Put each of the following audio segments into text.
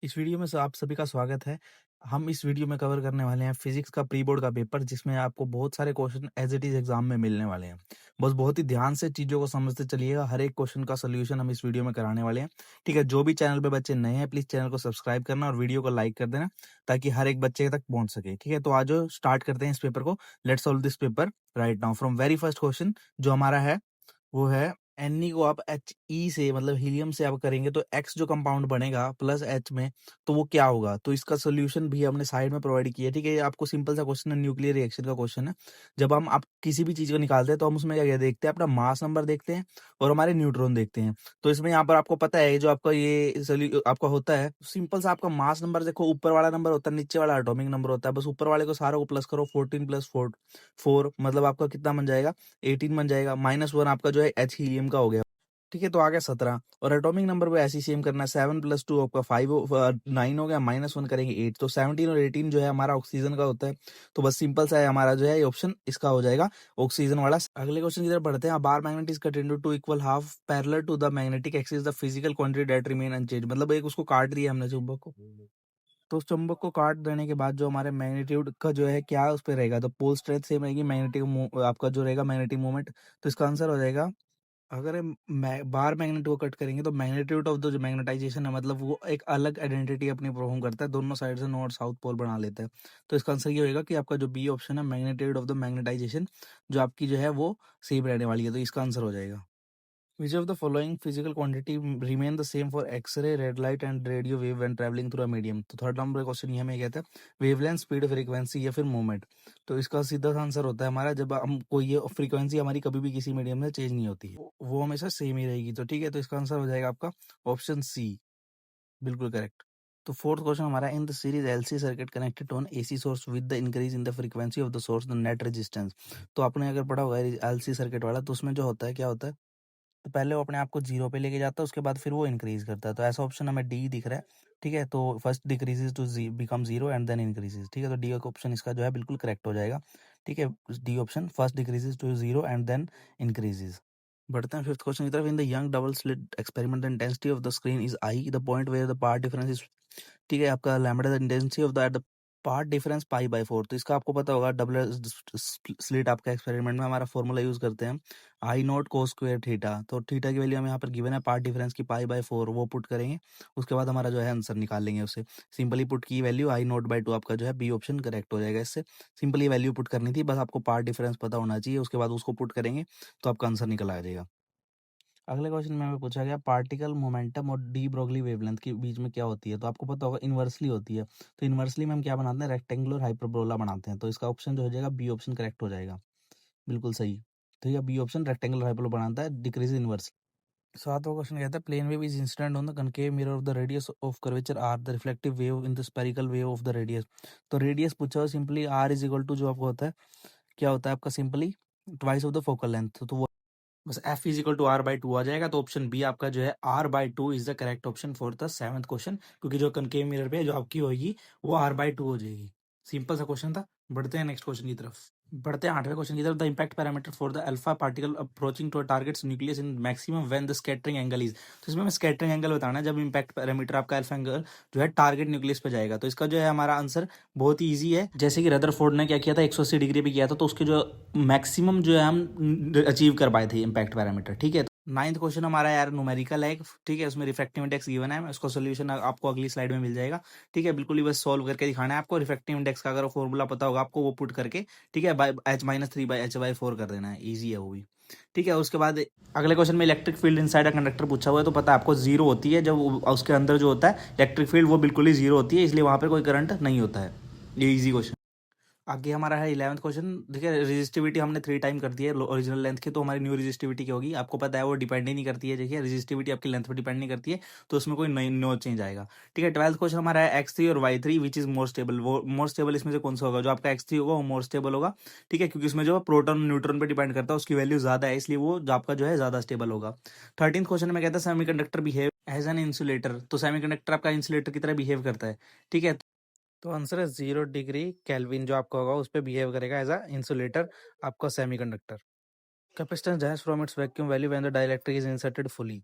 इस वीडियो में आप सभी का स्वागत है। हम इस वीडियो में कवर करने वाले हैं फिजिक्स का प्री बोर्ड का पेपर, जिसमें आपको बहुत सारे question as it is exam में मिलने वाले हैं। बस बहुत ही ध्यान से चीज़ों को समझते चलिएगा। हर एक क्वेश्चन का सोल्यूशन हम इस वीडियो में कराने वाले हैं। ठीक है, जो भी चैनल पे बच्चे नए हैं, प्लीज़ चैनल को सब्सक्राइब करना और वीडियो को लाइक कर देना, ताकि हर एक बच्चे तक पहुंच सके। ठीक है, तो आज स्टार्ट करते हैं इस पेपर को। Let's solve this paper right now from very first question जो हमारा है वो है Ne को आप He से मतलब हीलियम से आप करेंगे तो X जो कंपाउंड बनेगा प्लस H में, तो वो क्या होगा? तो इसका सॉल्यूशन भी हमने साइड में प्रोवाइड किया है। ठीक है, ये आपको सिंपल सा क्वेश्चन है, न्यूक्लियर रिएक्शन का क्वेश्चन है। जब हम आप किसी भी चीज़ को निकालते हैं तो हम उसमें क्या-क्या देखते हैं? अपना मास नंबर देखते हैं और हमारे न्यूट्रॉन देखते हैं। तो इसमें यहाँ पर आपको पता है जो आपका ये आपका होता है, सिंपल सा आपका मास नंबर देखो, ऊपर वाला नंबर होता है, नीचे वाला एटॉमिक नंबर होता है। बस ऊपर वाले को सारों को प्लस करो, 14 + 4 मतलब आपका कितना बन जाएगा? 18 बन जाएगा। -1 आपका जो है H हीलियम का हो गया। ठीक है, तो आ गया 17 और एटॉमिक नंबर भी ऐसे ही सेम करना है। 7 + 2 आपका 9 हो गया, -1 करेंगे 8, तो 17 और 18 जो है हमारा ऑक्सीजन का होता है। तो बस सिंपल सा है, हमारा जो है ये ऑप्शन इसका हो जाएगा, ऑक्सीजन वाला। अगले क्वेश्चन की तरफ बढ़ते हैं। A bar magnet is cut into two equal half parallel to the magnetic axis, the physical quantity that remain unchanged. मतलब एक उसको काट दिया हमने चुंबक को, तो उस चुंबक को काट देने के बाद जो हमारे मैग्नीट्यूड का जो है क्या उस पे रहेगा, तो पोल स्ट्रेंथ सेम रहेगी, मैग्नेटिक आपका जो रहेगा मैग्नेटिक मोमेंट। तो इसका आंसर हो जाएगा, अगर हम बार मैग्नेट को कट करेंगे तो मैग्नीट्यूड ऑफ द जो मैग्नेटाइजेशन है, मतलब वो एक अलग आइडेंटिटी अपनी परफॉर्म करता है, दोनों साइड से नॉर्थ साउथ पोल बना लेता है। तो इसका आंसर ये होगा कि आपका जो बी ऑप्शन है, मैग्नीट्यूड ऑफ द मैग्नेटाइजेशन, जो आपकी जो है वो सेम रहने वाली है। तो इसका आंसर हो जाएगा, which of the following physical quantity remain the same for X-ray, red light and radio wave when traveling through a medium? तो थर्ड नंबर क्वेश्चन ये हमें कहता है वेवलेंथ, स्पीड, फ्रीक्वेंसी या फिर मूवमेंट। तो इसका सीधा सा आंसर होता है हमारा, जब हम कोई ये फ्रीक्वेंसी हमारी कभी भी किसी मीडियम में चेंज नहीं होती है, वो हमेशा सेम ही रहेगी। तो ठीक है, तो इसका आंसर हो जाएगा आपका ऑप्शन सी, बिल्कुल करेक्ट। तो फोर्थ क्वेश्चन हमारा, in the series LC circuit connected to an AC source with the increase in the frequency of the source the net resistance. तो आपने अगर पढ़ा होगा एलसी सर्किट वाला, तो उसमें जो होता है क्या होता है, तो पहले वो अपने आप को 0 पे लेके जाता है, उसके बाद फिर वो इंक्रीज़ करता है। तो ऐसा ऑप्शन हमें डी दिख रहा है, ठीक है? तो first decreases to become 0 and then increases, ठीक है? तो डी का ऑप्शन इसका जो है बिल्कुल करेक्ट हो जाएगा, ठीक है? D option first decreases to 0 and then increases. बढ़ते हैं फिफ्थ क्वेश्चन की तरफ। In the young double slit experiment the intensity of the screen is I, the point where the part difference is, ठीक है, आपका lambda the intensity of the part difference π/4। तो इसका आपको पता होगा, डबल स्लिट आपका एक्सपेरिमेंट में हमारा फॉर्मूला यूज करते हैं आई नॉट cos स्क्वायर थीटा। तो थीटा की वैल्यू हमें यहाँ पर गिवन है, पार्ट डिफरेंस की π/4, वो पुट करेंगे, उसके बाद हमारा जो है आंसर निकाल लेंगे उससे। सिंपली पुट की वैल्यू I0/2 आपका जो है बी ऑप्शन करेक्ट हो जाएगा। इससे सिंपली वैल्यू पुट करनी थी, बस आपको पार्ट डिफरेंस पता होना चाहिए, उसके बाद उसको पुट करेंगे तो आपका आंसर निकल आ जाएगा। अगले क्वेश्चन में हमें पूछा गया पार्टिकल मोमेंटम और डी ब्रोगली वेवलेंथ के बीच में क्या होती है। तो आपको पता होगा इन्वर्सली होती है। तो इन्वर्सली में हम क्या बनाते हैं, रेक्टेंगुलर हाइपरबोला बनाते हैं। तो इसका ऑप्शन जो हो जाएगा बी ऑप्शन करेक्ट हो जाएगा, बिल्कुल सही। तो ये बी ऑप्शन रेक्टेंगुलर हाइपरबोला बनाता है, डिक्रीज इन्वर्स। सातवां क्वेश्चन कहता है plane wave is incident on the concave mirror of the radius of curvature R, the reflective wave in the spherical wave of the radius. तो radius पूछा हो, simply R is equal to जो आपको होता है, क्या होता है आपका, simply twice of the focal length. तो वो बस F is equal to R/2 आ जाएगा। तो ऑप्शन बी आपका जो है R/2 is the correct option for the seventh question, क्योंकि जो कनकेव मिरर पे जो आपकी होगी वो R/2 हो जाएगी। सिंपल सा क्वेश्चन था। बढ़ते हैं नेक्स्ट क्वेश्चन की तरफ। बढ़ते हैं आठवें क्वेश्चन की तरफ। The impact parameter for the alpha particle approaching to targets nucleus in maximum when the scattering angle is. तो इसमें हमें स्कैटरिंग एंगल बताना है जब इम्पैक्ट पैरामीटर आपका अल्फा एंगल जो है टारगेट न्यूक्लियस पे जाएगा। तो इसका जो है हमारा आंसर बहुत ही ईजी है। जैसे कि रदरफोर्ड ने क्या किया था, 180 डिग्री पे किया था, तो उसके जो मैक्सिमम जो है हम अचीव कर पाए थे इम्पैक्ट पैरामीटर। ठीक है, नाइन्थ क्वेश्चन हमारा यार न्यूमेरिकल है, ठीक है, उसमें रिफ्रैक्टिव इंडेक्स गिवन है, उसका सोल्यूशन आपको अगली स्लाइड में मिल जाएगा। ठीक है, बिल्कुल ही बस सॉल्व करके दिखाना है आपको। रिफ्रैक्टिव इंडेक्स का अगर फॉर्मूला पता होगा आपको, वो पुट करके, ठीक है, H-3/H/4 कर देना है, ईजी है वो भी। ठीक है, उसके बाद अगले क्वेश्चन में electric field inside a conductor पूछा हुआ है। तो पता है आपको जीरो होती है, जब उसके अंदर जो होता है इलेक्ट्रिक फील्ड वो बिल्कुल ही जीरो होती है, इसलिए वहां पर कोई करंट नहीं होता है। ये ईजी क्वेश्चन। आगे हमारा है 11th क्वेश्चन। देखिए, रेजिस्टिविटी हमने 3 टाइम कर दी है ओरिजिनल लेंथ की, तो हमारी न्यू रेजिस्टिविटी क्या होगी आपको पता है, वो डिपेंड ही नहीं करती है। देखिए, रेजिस्टिविटी आपकी लेंथ पर डिपेंड नहीं करती है, तो उसमें कोई नो चेंज आएगा। ठीक है, 12th क्वेश्चन हमारा है X3 और Y3 which is more stable. वो मोर स्टेबल इसमें से कौन सा होगा, जो आपका X3 होगा वो मोर स्टेबल होगा। ठीक है, क्योंकि उसमें जो प्रोटॉन न्यूट्रॉन पे डिपेंड करता है, उसकी वैल्यू ज्यादा है, इसलिए वो जो आपका जो है ज्यादा स्टेबल होगा। 13th क्वेश्चन में कहता है semiconductor behave as an insulator. तो सेमीकंडक्टर आपका इंसुलेटर की तरह बिहेव करता है। ठीक है, तो आंसर है 0 डिग्री केल्विन जो आपका होगा उस पे बिहेव करेगा एज अ इंसुलेटर आपका semiconductor. Capacitance that's from its vacuum value when the dielectric is inserted fully.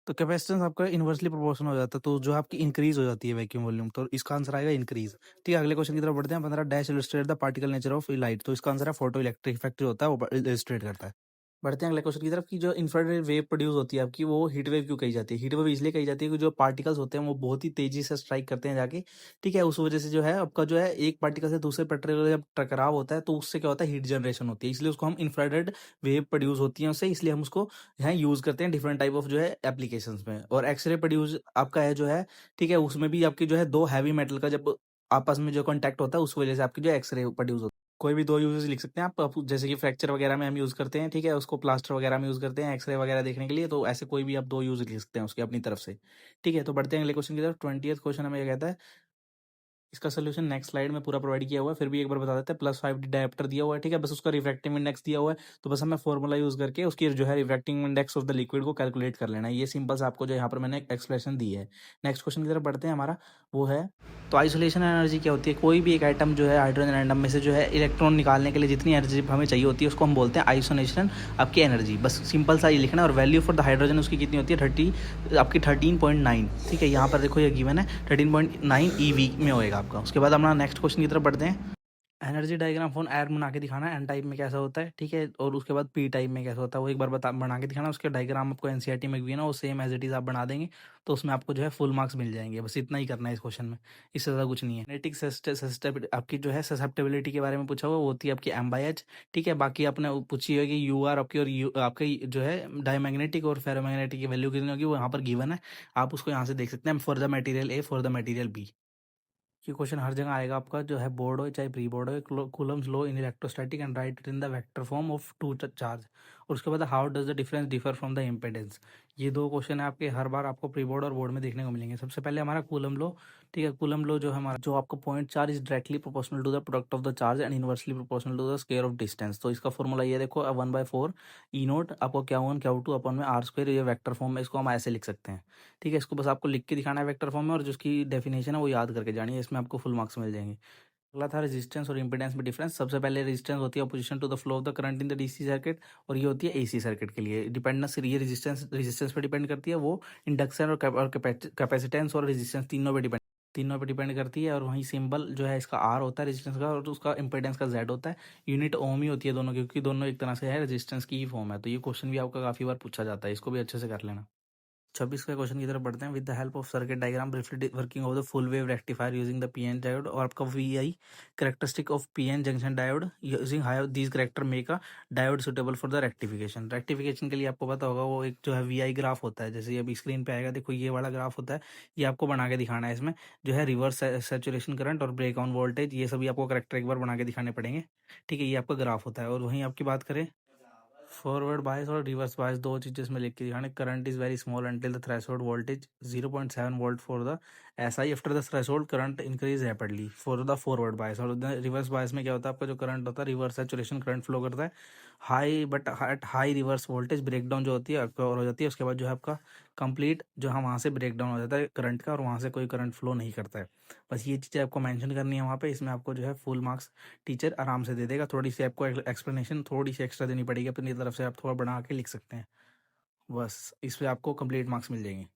तो कैपेसिटेंस आपका इन्वर्सली प्रोपोर्शनल हो जाता है, तो जो आपकी इंक्रीज हो जाती है वैक्यूम वॉल्यूम, तो इसका आंसर आएगा इंक्रीज। ठीक है, अगले क्वेश्चन की तरफ बढ़ते हैं। 15 dash illustrate the particle nature of light, तो इसका आंसर है फोटो इलेक्ट्रिक इफेक्ट जो होता है वो इलस्ट्रेट करता है। बढ़ते हैं अगले क्वेश्चन की तरफ कि जो इंफ्रारेड वेव प्रोड्यूस होती है आपकी, वो हीट वेव क्यों कही जाती है? हीट वेव इसलिए कही जाती है कि जो पार्टिकल्स होते हैं वो बहुत ही तेजी से स्ट्राइक करते हैं जाके, ठीक है, उस वजह से जो है आपका जो है एक पार्टिकल से दूसरे पार्टिकल जब टकराव होता है तो उससे क्या होता है, हीट जनरेशन होती है, इसलिए उसको हम इंफ्रारेड वेव प्रोड्यूस होती है उससे, इसलिए हम उसको यहाँ यूज करते हैं डिफरेंट टाइप ऑफ जो है एप्लीकेशंस में। और एक्सरे प्रोड्यूस आपका है जो है, ठीक है, उसमें भी आपकी जो है दो हैवी मेटल का जब आपस में जो कॉन्टैक्ट होता है उस वजह से आपकी जो एक्सरे प्रोड्यूस होता है। कोई भी दो यूजेस लिख सकते हैं आप, जैसे कि फ्रैक्चर वगैरह में हम यूज़ करते हैं, ठीक है, उसको प्लास्टर वगैरह में यूज़ करते हैं एक्सरे वगैरह देखने के लिए, तो ऐसे कोई भी आप दो यूज लिख सकते हैं उसकी अपनी तरफ से। ठीक है, तो बढ़ते हैं अगले क्वेश्चन की तरफ। 20th क्वेश्चन हमें ये कहता है, इसका सोल्यूशन नेक्स्ट स्लाइड में पूरा प्रोवाइड किया हुआ है, फिर भी एक बार बता देते हैं। +5D डायोप्टर दिया हुआ है, ठीक है, बस उसका रिफ्रैक्टिव इंडेक्स दिया हुआ है, तो बस हमें फॉर्मूला यूज करके उसकी जो है refractive index of the liquid को कैलकुलेट कर लेना है। ये सिंपल सा आपको जो यहाँ पर मैंने एक्सप्लेनेशन दी है। नेक्स्ट क्वेश्चन की तरफ बढ़ते हैं। हमारा वो है, तो आइसोलेशन एनर्जी क्या होती है? कोई भी एक आइटम जो है हाइड्रोजन एटम में से जो है इलेक्ट्रॉन निकालने के लिए जितनी एनर्जी हमें चाहिए होती है उसको हम बोलते हैं आइसोलेशन आपकी एनर्जी। बस सिंपल सा ये लिखना है। और वैल्यू फॉर द हाइड्रोजन उसकी कितनी होती है? आपकी 13.9। ठीक है, यहाँ पर देखो ये गिवन है 13.9 EV में होएगा आपका। उसके बाद हम नेक्स्ट क्वेश्चन की तरफ बढ़ते हैं। एनर्जी डायग्राम फोन एयर बना के दिखाना है, एन टाइप में कैसा होता है, ठीक है, और उसके बाद पी टाइप में कैसा होता है वो एक बार बना के दिखाना। उसके डायग्राम आपको एनसीईआरटी में भी है ना, वो सेम एज इट इज आप बना देंगे तो उसमें आपको जो है फुल मार्क्स मिल जाएंगे। बस इतना ही करना है इस क्वेश्चन में, इससे ज़्यादा कुछ नहीं है। मैग्नेटिक आपकी जो है ससेप्टेबिलिटी के बारे में पूछा हुआ, वो होती है आपकी M/H। ठीक है, बाकी आपने पूछी है कि UR आपकी और आपकी जो है डायमैग्नेटिक और फेरोमैग्नेटिक की वैल्यू कितनी होगी, वो यहाँ पर गिवन है, आप उसको यहाँ से देख सकते हैं। For the material A, for the material B। ये क्वेश्चन हर जगह आएगा आपका, जो है बोर्ड हो चाहे प्री बोर्ड हो। Coulomb's law in electrostatic and write it in the vector form of two charge. और उसके बाद how does the difference differ from the impedance. ये दो क्वेश्चन है आपके, हर बार आपको प्री बोर्ड और बोर्ड में देखने को मिलेंगे। सबसे पहले हमारा कूलम लॉ। ठीक है, कूलम लॉ जो हमारा जो आपको point charge is directly proportional to the product of the charge and inversely proportional to the square of distance. तो इसका फॉर्मूला ये देखो, 1/4 E0 आपको Q1 Q2 अपन में R²। ये वेक्टर फॉर्म में इसको हम ऐसे लिख सकते हैं। ठीक है, इसको बस आपको लिख के दिखाना है वेक्टर फॉर्म में, और जिसकी डेफिनेशन है वो याद करके जानी है, इसमें आपको फुल मार्क्स मिल जाएंगे। अगला था रेजिस्टेंस और इंपीडेंस में डिफरेंस। सबसे पहले रेजिस्टेंस होती है opposition to the flow of the current in the DC circuit, और ये होती है एसी सर्किट के लिए। डिपेंडेंस ये रेजिस्टेंस पे डिपेंड करती है, वो इंडक्शन और कैपेसिटेंस और रेजिस्टेंस तीनों पे डिपेंड करती है। और वहीं सिंबल जो है इसका R होता है रेजिस्टेंस का, और उसका इंपीडेंस का Z होता है। यूनिट ओम ही होती है दोनों, क्योंकि दोनों एक तरह से है रेजिस्टेंस की ही फॉर्म है। तो ये क्वेश्चन भी आपका काफी बार पूछा जाता है, इसको भी अच्छे से कर लेना। 26 क्वेश्चन की तरफ बढ़ते हैं। With the help of circuit diagram briefly working of the full wave rectifier using the PN diode, और आपका VI characteristic of PN junction diode using high these character make a diode suitable for the rectification के लिए आपको पता होगा, वो एक जो है VI ग्राफ होता है, जैसे अभी स्क्रीन पे आएगा, देखो ये वाला ग्राफ होता है, ये आपको बना के दिखाना है। इसमें जो है रिवर्स सैचुरेशन करंट और ब्रेक ऑन वोल्टेज, ये सभी आपको करेक्टर एक बार बना के दिखाने पड़ेंगे। ठीक है, ये आपका ग्राफ होता है। और वहीं आपकी बात करें फॉरवर्ड बायस और रिवर्स बायस, दो चीजें इसमें लिख के दिखाने। Current is very small until the threshold voltage 0.7 volt for the SI। After the threshold current increase rapidly for the forward bias. और रिवर्स बायस में क्या होता है, आपका जो करंट होता है रिवर्स सैचुरेशन करंट फ्लो करता है high, but at high reverse voltage breakdown जो होती है और हो जाती है। उसके बाद जो है आपका कंप्लीट जो है वहाँ से ब्रेकडाउन हो जाता है करंट का, और वहाँ से कोई करंट फ्लो नहीं करता है। बस ये चीज़ें आपको मेंशन करनी है वहाँ पे। इसमें आपको जो है फुल मार्क्स टीचर आराम से दे देगा। थोड़ी सी आपको एक्सप्लेनेशन थोड़ी सी एक्स्ट्रा देनी पड़ेगी अपनी तरफ से, आप थोड़ा बना के लिख सकते हैं। बस इस पे आपको कंप्लीट मार्क्स मिल जाएंगे।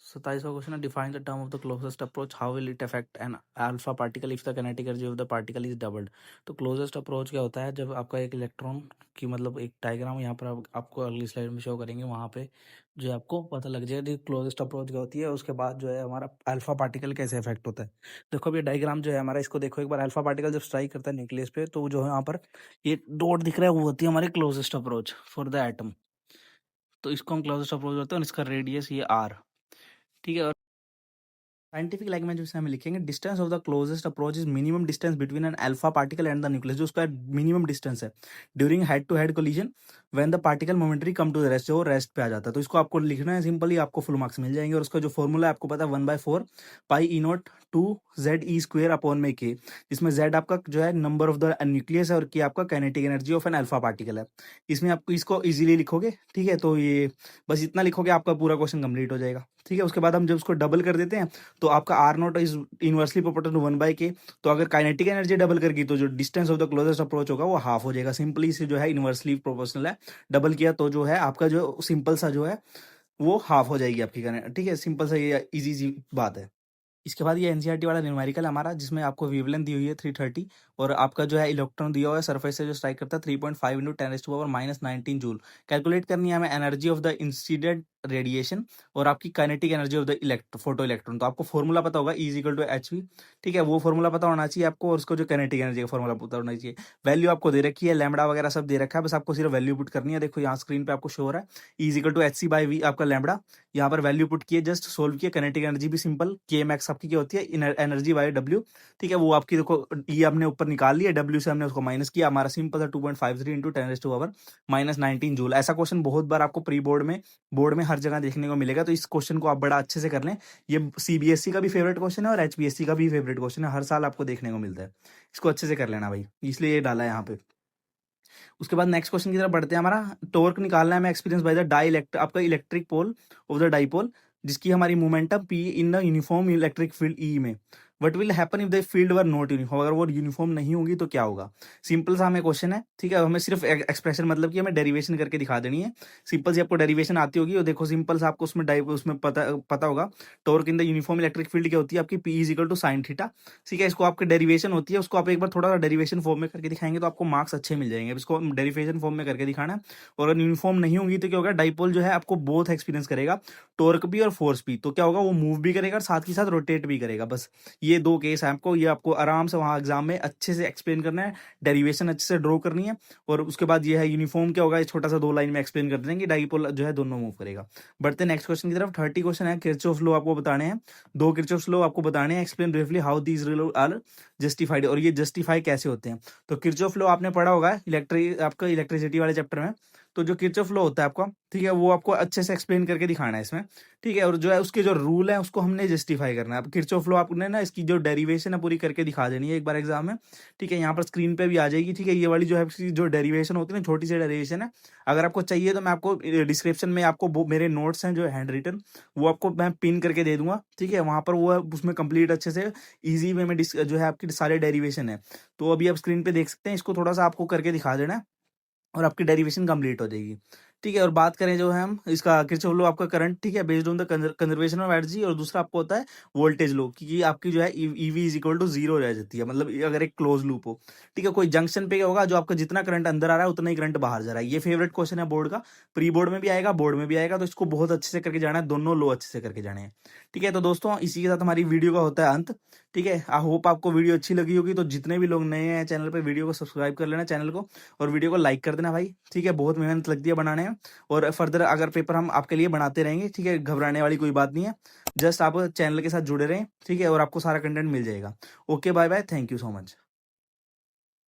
27वां क्वेश्चन है, define the term of the closest approach, how will it affect an alpha particle if the kinetic energy of the particle is doubled. तो क्लोजेस्ट अप्रोच क्या होता है, जब आपका एक इलेक्ट्रॉन की मतलब एक डायग्राम यहाँ पर आपको अगली स्लाइड में शो करेंगे, वहाँ पे जो है आपको पता लग जाएगा क्लोजेस्ट अप्रोच क्या होती है। उसके बाद जो है हमारा अल्फा पार्टिकल कैसे इफेक्ट होता है। देखो अभी डायग्राम जो है हमारा, इसको देखो एक बार। अल्फा पार्टिकल जब स्ट्राइक करता है न्यूक्लियस पे, तो जो है यहाँ पर ये डॉट दिख रहा है, वो होती है हमारी closest approach for the atom. तो इसको हम क्लोजेस्ट अप्रोच होता है, और इसका रेडियस ये R। ठीक है, साइंटिफिक लैंग्वेज में हम लिखेंगे distance of the closest approach is minimum distance between an alpha particle and the nucleus, जो उसका मिनिमम डिस्टेंस है during head to head collision when the particle momentary come to the rest, जो rest पे आ जाता है। तो इसको आपको लिखना है सिंपली, आपको फुल मार्क्स मिल जाएंगे। और उसका जो फॉर्मूला है आपको पता है 1/4 पाई E0 टू ZE² अपॉन में K, जिसमें Z आपका जो है नंबर ऑफ द न्यूक्लियस है, और K आपका kinetic energy of an alpha particle है। इसमें आपको इसको इजीली लिखोगे, ठीक है, तो ये बस इतना लिखोगे, आपका पूरा क्वेश्चन कंप्लीट हो जाएगा। ठीक है, उसके बाद हम जब उसको डबल कर देते हैं, तो आपका R0 is inversely proportional to 1/K। तो अगर काइनेटिक एनर्जी डबल करगी तो जो distance of the closest approach होगा वो हाफ हो जाएगा। सिंपली से जो है इनवर्सली प्रोपोर्शनल है, डबल किया तो जो है आपका जो सिंपल सा जो है वो हाफ हो जाएगी आपकी करंट, ठीक है, सिंपल सा ये इजी सी बात है। इसके बाद ये एनसीईआरटी वाला न्यूमेरिकल हमारा, जिसमें आपको वेवलेंथ दी हुई है 330 और आपका जो है इलेक्ट्रॉन दिया हुआ है सरफेस से जो स्ट्राइक करता है 3.5 इंटू 10⁻⁻19 जूल। कैलकुलेट करनी है हमें energy of the incident radiation और आपकी kinetic energy of the photo electron. तो आपको फॉर्मूला पता होगा, E=hv, ठीक है, वो फॉर्मूला पता होना चाहिए आपको, और उसको जो काइनेटिक एनर्जी का फॉर्मूला पता होना चाहिए। वैल्यू आपको दे रखी है, लैम्बडा वगैरह सब दे रखा है, बस आपको सिर्फ वैल्यू पुट करनी है। देखो यहाँ स्क्रीन पे आपको शो हो रहा है E=hc/v आपका लैम्बडा, यहाँ पर वैल्यू पुट किए, जस्ट सोल्व किया। काइनेटिक एनर्जी भी सिंपल, के मैक्स आपकी क्या होती है, एनर्जी बाय डब्ल्यू, ठीक है, वो आपकी देखो ये हमने ऊपर निकाल लिया, डब्ल्यू से हमने उसको माइनस किया, हमारा सिंपल था 2.53 इंटू 10⁻⁻19 जूल। ऐसा क्वेश्चन बहुत बार आपको प्री बोर्ड में हर जगह देखने को मिलेगा, तो इस क्वेश्चन को आप बड़ा अच्छे से कर लें। ये सीबीएसई का भी फेवरेट क्वेश्चन है और एचपीएससी का भी फेवरेट क्वेश्चन है, हर साल आपको देखने को मिलता है। इसको अच्छे से कर लेना भाई, इसलिए ये डाला है यहाँ पे। उसके बाद नेक्स्ट क्वेश्चन की तरफ बढ़ते हैं। हमारा टॉर्क निकालना है हमें एक्सपीरियंस बाय द आपका electric pole of the dipole, जिसकी हमारी momentum P in the uniform electric field E में। What will happen if the field were not uniform, अगर वो यूनिफॉर्म नहीं होगी तो क्या होगा। सिंपल सा हमें क्वेश्चन है, ठीक है, हमें सिर्फ एक्सप्रेशन मतलब कि हमें डेरिवेशन करके दिखा देनी है। सिंपल सी आपको डेरिवेशन आती होगी, और देखो सिंपल सा आपको उसमें पता होगा torque in the uniform electric field क्या होती है आपकी, P=sin थीटा, ठीक है। इसको आपकी डेरिवेशन होती है, उसको आप एक बार थोड़ा सा डेरिवेशन फॉर्म में करके दिखाएंगे तो आपको मार्क्स अच्छे मिल जाएंगे। अब इसको डेरिवेशन फॉर्म में करके दिखाना है, और अगर यूनिफॉर्म नहीं होगी तो क्या होगा, डाइपोल जो है आपको बोथ एक्सपीरियंस करेगा, टॉर्क भी और फोर्स भी। तो क्या होगा, वो मूव भी करेगा और साथ ही साथ रोटेट भी करेगा। बस ये दो केस है आपको, ये आपको आराम से वहां एग्जाम में अच्छे से एक्सप्लेन करना है, डेरिवेशन अच्छे से ड्रॉ करनी है, और उसके बाद ये है यूनिफॉर्म क्या होगा, ये छोटा सा 2 लाइन में एक्सप्लेन कर देंगे, डाइपोल जो है दोनों मूव करेगा। बढ़ते नेक्स्ट क्वेश्चन की तरफ। 30 क्वेश्चन है, किरचॉफ लॉ आपको बताने हैं, 2 किरचॉफ लॉ आपको बताने हैं। Explain briefly how these law are justified, और ये जस्टिफाई कैसे होते हैं। तो किरचॉफ लॉ आपने पढ़ा होगा आपका इलेक्ट्रिसिटी वाले चैप्टर में। तो जो किरचॉफ लॉ होता है आपका, ठीक है, वो आपको अच्छे से एक्सप्लेन करके दिखाना है इसमें, ठीक है, और जो है उसके जो रूल है उसको हमने जस्टिफाई करना है। अब किरचॉफ लॉ आपने ना इसकी जो डेरिवेशन है पूरी करके दिखा देनी है एक बार एग्जाम में, ठीक है, यहाँ पर स्क्रीन पे भी आ जाएगी, ठीक है। ये वाली जो है जो डेरिवेशन होती है ना, छोटी सी डेरिवेशन है, अगर आपको चाहिए तो मैं आपको डिस्क्रिप्शन में आपको मेरे नोट्स हैं जो हैंड रिटन, वो आपको मैं पिन करके दे दूंगा, ठीक है, वहां पर वो उसमें कंप्लीट अच्छे से इजी वे में जो है आपकी सारे डेरिवेशन है। तो अभी आप स्क्रीन पे देख सकते हैं, इसको थोड़ा सा आपको करके दिखा देना है और आपकी डेरिवेशन कंप्लीट हो जाएगी, ठीक है। और बात करें जो है हम इसका किरचॉफ लॉ आपका करंट, ठीक है, based on the conservation of energy, और दूसरा आपको होता है वोल्टेज लॉ, क्योंकि आपकी जो है EV=0 रह जाती है, मतलब अगर एक क्लोज लूप हो, ठीक है। कोई जंक्शन पे क्या होगा, जो आपका जितना करंट अंदर आ रहा है उतना ही करंट बाहर जा रहा है। ये फेवरेट क्वेश्चन है बोर्ड का, प्री बोर्ड में भी आएगा, बोर्ड में भी आएगा, तो इसको बहुत अच्छे से करके जाना है, दोनों लॉ अच्छे से करके जाने हैं, ठीक है। तो दोस्तों इसी के साथ हमारी वीडियो का होता है अंत, ठीक है। आई होप आपको वीडियो अच्छी लगी होगी, तो जितने भी लोग नए हैं चैनल पे, वीडियो को सब्सक्राइब कर लेना चैनल को, और वीडियो को लाइक कर देना भाई, ठीक है, बहुत मेहनत लगती है बनाने में, और फर्दर अगर पेपर हम आपके लिए बनाते रहेंगे, ठीक है, घबराने वाली कोई बात नहीं है, जस्ट आप चैनल के साथ जुड़े रहें, ठीक है, और आपको सारा कंटेंट मिल जाएगा। Okay, bye bye, thank you so much.